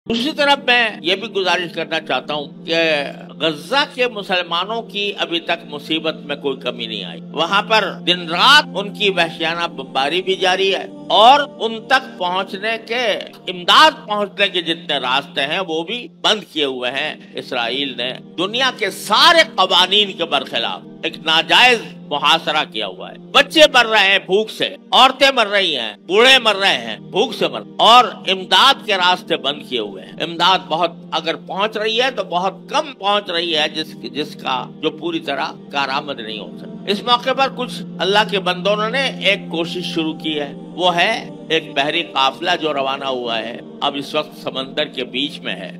दूसरी तरफ मैं ये भी गुजारिश करना चाहता हूँ कि गजा के मुसलमानों की अभी तक मुसीबत में कोई कमी नहीं आई। वहाँ पर दिन रात उनकी वहशियाना बमबारी भी जारी है और उन तक पहुँचने के, इमदाद पहुँचने के जितने रास्ते हैं वो भी बंद किए हुए हैं। इसराइल ने दुनिया के सारे कवानीन के बरखिलाफ एक नाजायज मुहासरा किया हुआ है। बच्चे मर रहे हैं भूख से, औरतें मर रही हैं, बूढ़े मर रहे हैं भूख से और इमदाद के रास्ते बंद किए हुए हैं। इमदाद बहुत अगर पहुंच रही है तो बहुत कम पहुंच रही है, जिसका जो पूरी तरह कारामद नहीं हो सकती। इस मौके पर कुछ अल्लाह के बंदों ने एक कोशिश शुरू की है, वो है एक बहरी काफिला जो रवाना हुआ है, अब इस वक्त समंदर के बीच में है।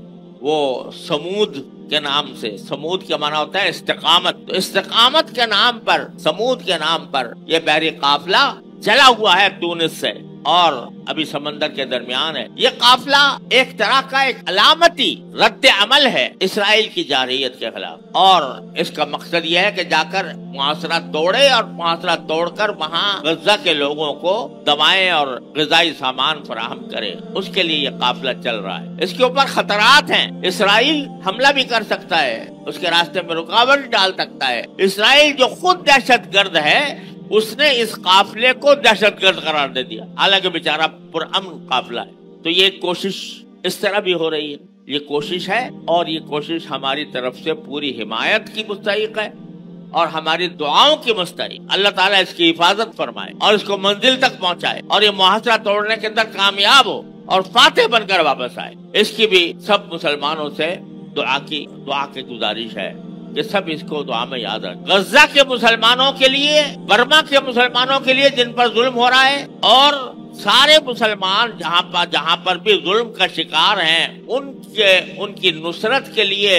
वो समूद के नाम से, समूद का माना होता है इस्तिकामत, तो इस्तिकामत के नाम पर, समूद के नाम पर ये बहरी काफिला चला हुआ है तुनिस से और अभी समंदर के दरमियान है। ये काफिला एक तरह का एक अलामती रद्द अमल है इसराइल की जारहियत के खिलाफ और इसका मकसद ये है कि जाकर मुआसरा तोड़े और मुआसरा तोड़कर वहाँ गजा के लोगों को दवाएं और ग़िज़ाई सामान फराहम करे। उसके लिए ये काफिला चल रहा है। इसके ऊपर खतरात हैं। इसराइल हमला भी कर सकता है, उसके रास्ते में रुकावट डाल सकता है। इसराइल जो खुद दहशतगर्द है उसने इस काफिले को दहशतगर्द करार दे दिया, हालांकि बेचारा पुरअमन काफिला है। तो ये कोशिश इस तरह भी हो रही है, ये कोशिश है और ये कोशिश हमारी तरफ से पूरी हिमायत की मुस्तहिक है और हमारी दुआओं की मुस्तहिक। अल्लाह ताला इसकी हिफाजत फरमाए और इसको मंजिल तक पहुंचाए और ये मुहासरा तोड़ने के अंदर कामयाब हो और फातेह बनकर वापस आए। इसकी भी सब मुसलमानों से दुआ की गुजारिश है कि सब इसको दुआ में याद रखें। गजा के मुसलमानों के लिए, बर्मा के मुसलमानों के लिए जिन पर जुल्म हो रहा है और सारे मुसलमान जहाँ पर भी जुल्म का शिकार हैं, उनकी नुसरत के लिए,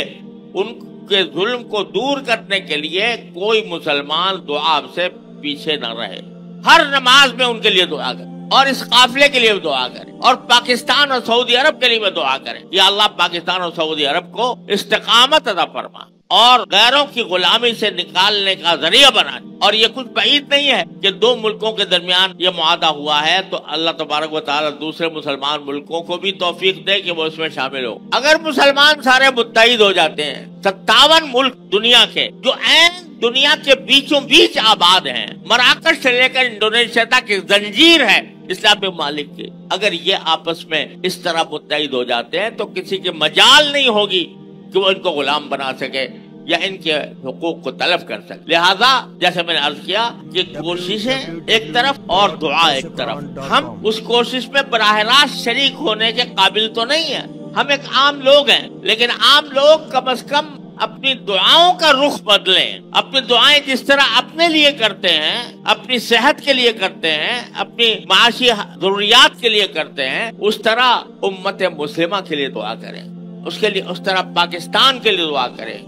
उनके जुल्म को दूर करने के लिए कोई मुसलमान दुआ से पीछे न रहे। हर नमाज में उनके लिए दुआ करें और इस काफिले के लिए भी दुआ करें और पाकिस्तान और सऊदी अरब के लिए भी दुआ करें। या अल्लाह पाकिस्तान और सऊदी अरब को इस्तिकामत अता फरमा और गैरों की गुलामी से निकालने का जरिया बना। और ये कुछ बात नहीं है कि दो मुल्कों के दरमियान ये मुआहदा हुआ है तो अल्लाह तबारक व तआला दूसरे मुसलमान मुल्कों को भी तौफीक दे कि वो इसमें शामिल हो। अगर मुसलमान सारे मुत्तहिद हो जाते हैं, 57 मुल्क दुनिया के जो ऐन दुनिया के बीचों बीच आबाद हैं, मराकश से लेकर इंडोनेशिया तक एक जंजीर है इस्लामी मालिक की, अगर ये आपस में इस तरह मुत्तहिद हो जाते हैं तो किसी के मजाल नहीं होगी कि वो इनको गुलाम बना सके या इनके हुकूक को तलब कर सके। लिहाजा जैसे मैंने अर्ज किया कि कोशिशें एक तरफ और दुआ एक तरफ, हम उस कोशिश में बराह रास्त शरीक होने के काबिल तो नहीं है। हम एक आम लोग हैं, लेकिन आम लोग कम से कम अपनी दुआओं का रुख बदलें। अपनी दुआएं जिस तरह अपने लिए करते हैं, अपनी सेहत के लिए करते हैं, अपनी माशी जरूरियात के लिए करते हैं, उस तरह उम्मत मुस्लिमा के लिए दुआ करें। उसके लिए उस तरह पाकिस्तान के लिए दुआ करें,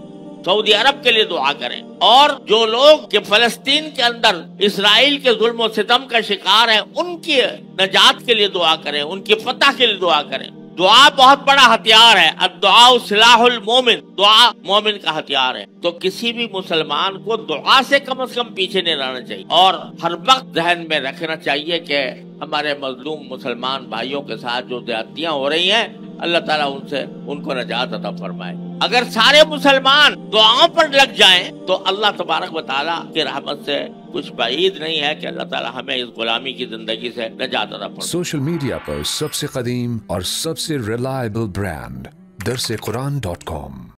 सऊदी अरब के लिए दुआ करें और जो लोग के फलस्तीन के अंदर इसराइल के जुल्म और सितम का शिकार हैं उनकी नजात के लिए दुआ करें, उनकी फतह के लिए दुआ करें। दुआ बहुत बड़ा हथियार है। अद्दुआ सिलाहुल मोमिन, दुआ मोमिन का हथियार है। तो किसी भी मुसलमान को दुआ से कम पीछे नहीं रहना चाहिए और हर वक्त ज़हन में रखना चाहिए कि हमारे मजलूम मुसलमान भाइयों के साथ जो ज्यादतियां हो रही हैं, अल्लाह ताला उनको नजात अता फरमाए। अगर सारे मुसलमान दुआओं पर लग जाएं तो अल्लाह तबारक व तआला की रहमत से कुछ बाईद नहीं है कि अल्लाह ताला हमें इस गुलामी की जिंदगी से नजात अता फरमाए। सोशल मीडिया पर सबसे कदीम और सबसे रिलायबल ब्रांड दरसे कुरान.com